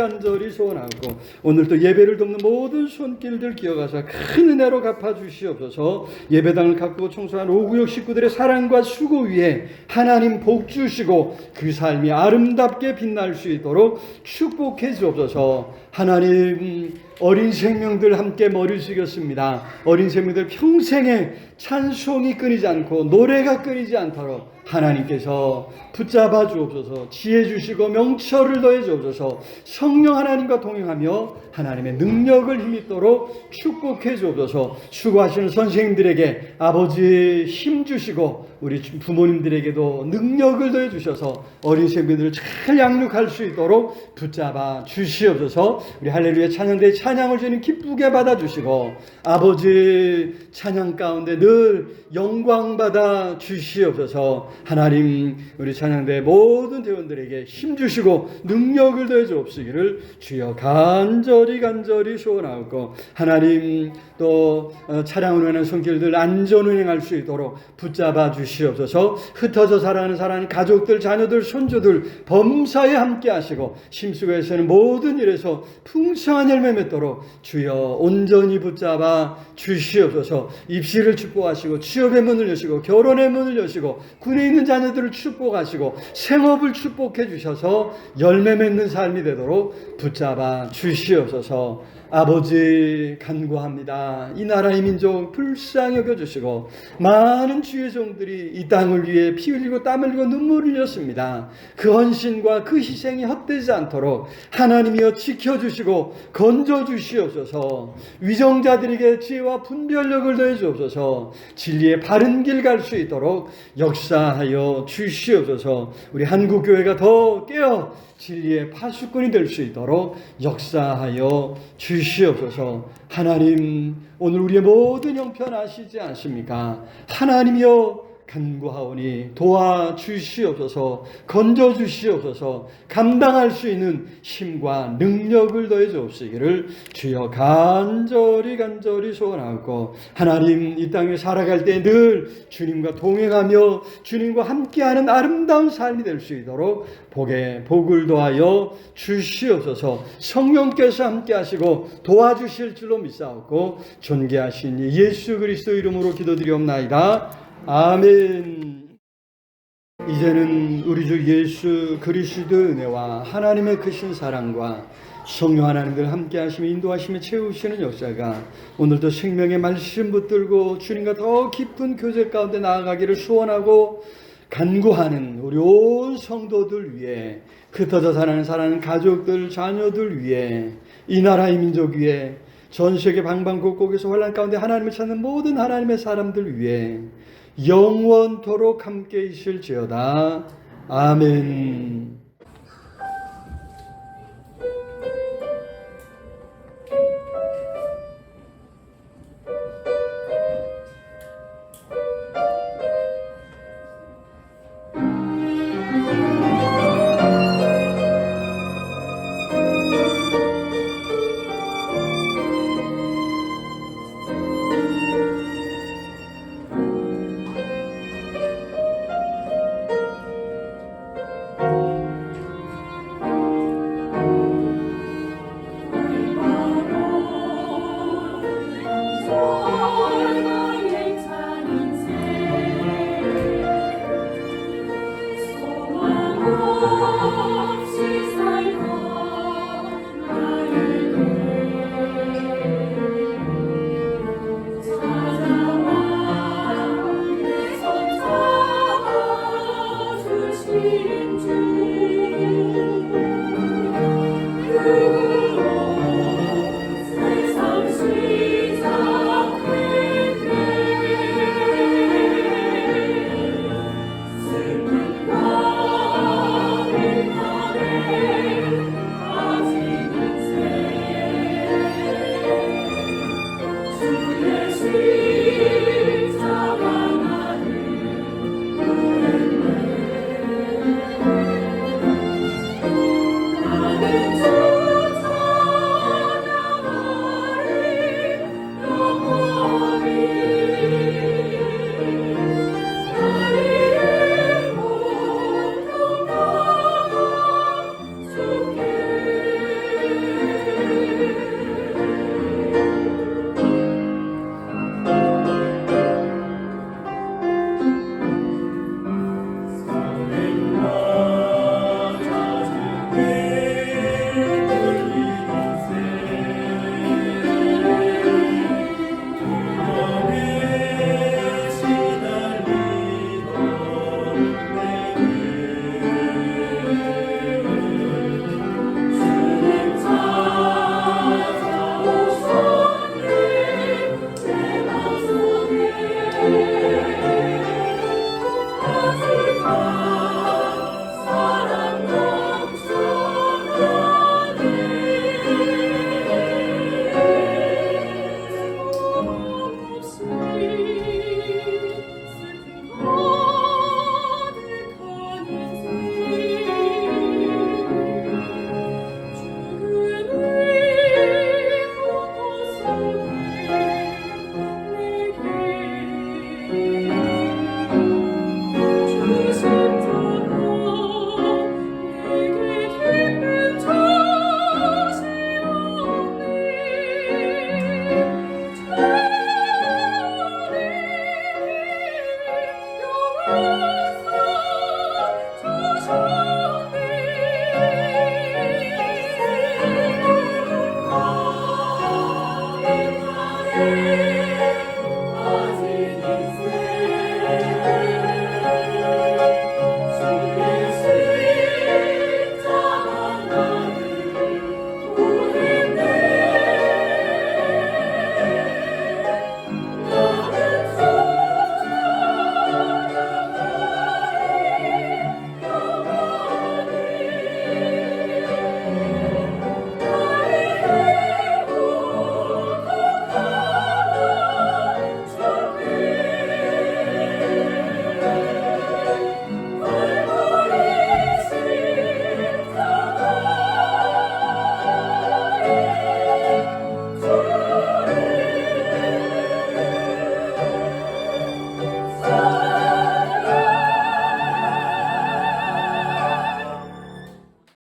소원하고 오늘 또 예배를 돕는 모든 손길들 기억하사 큰 은혜로 갚아주시옵소서. 예배당을 가꾸고 청소한 5구역 식구들의 사랑과 수고 위에 하나님 복 주시고 그 삶이 아름답게 빛날 수 있도록 축복해 주옵소서. 하나님 어린 생명들 함께 머리 숙였습니다. 어린 생명들 평생에 찬송이 끊이지 않고 노래가 끊이지 않도록 하나님께서 붙잡아 주옵소서. 지혜 주시고 명철을 더해 주옵소서. 성령 하나님과 동행하며 하나님의 능력을 힘입도록 축복해 주옵소서. 수고하시는 선생님들에게 아버지 힘 주시고 우리 부모님들에게도 능력을 더해 주셔서 어린 생명들을 잘 양육할 수 있도록 붙잡아 주시옵소서. 우리 할렐루야 찬양대 찬양을 주님 기쁘게 받아주시고 아버지 찬양 가운데 늘 영광 받아 주시옵소서. 하나님 우리 찬양대 모든 대원들에게 힘 주시고 능력을 더해 주옵시기를 주여 간절히 소원하옵고 하나님 또 차량으로 인한 손길들 안전 운행할 수 있도록 붙잡아 주시옵소서. 흩어져 살아가는 가족들 자녀들 손주들 범사에 함께 하시고 심수고에서는 모든 일에서 풍성한 열매 맺도록 주여 온전히 붙잡아 주시옵소서. 입시를 축복하시고 취업의 문을 여시고 결혼의 문을 여시고 군의 가정에 있는 자녀들을 축복하시고 생업을 축복해 주셔서 열매 맺는 삶이 되도록 붙잡아 주시옵소서. 아버지 간구합니다. 이 나라의 민족 불쌍히 여겨주시고 많은 주의 종들이 이 땅을 위해 피 흘리고 땀 흘리고 눈물을 흘렸습니다. 그 헌신과 그 희생이 헛되지 않도록 하나님이여 지켜주시고 건져주시옵소서. 위정자들에게 지혜와 분별력을 더해 주옵소서. 진리의 바른 길 갈 수 있도록 역사하여 주시옵소서. 우리 한국교회가 더 깨어 진리의 파수꾼이 될 수 있도록 역사하여 주시옵소서. 하나님, 오늘 우리의 모든 형편 아시지 않습니까? 하나님이여 간구하오니 도와주시옵소서. 건져주시옵소서. 감당할 수 있는 힘과 능력을 더해 주옵시기를 주여 간절히 소원하고, 하나님 이 땅에 살아갈 때 늘 주님과 동행하며 주님과 함께하는 아름다운 삶이 될 수 있도록 복에 복을 더하여 주시옵소서. 성령께서 함께하시고 도와주실 줄로 믿사옵고 존귀하신 예수 그리스도 이름으로 기도드리옵나이다. 아멘. 이제는 우리 주 예수 그리스도의 은혜와 하나님의 크신 사랑과 성령 하나님들 함께 하시며 인도하시며 채우시는 역사가 오늘도 생명의 말씀 붙들고 주님과 더 깊은 교제 가운데 나아가기를 소원하고 간구하는 우리 온 성도들 위해, 흩어져 사는 가족들, 자녀들 위해, 이 나라의 민족 위해, 전 세계 방방곡곡에서 환난 가운데 하나님을 찾는 모든 하나님의 사람들 위해 영원토록 함께 있을지어다. 아멘.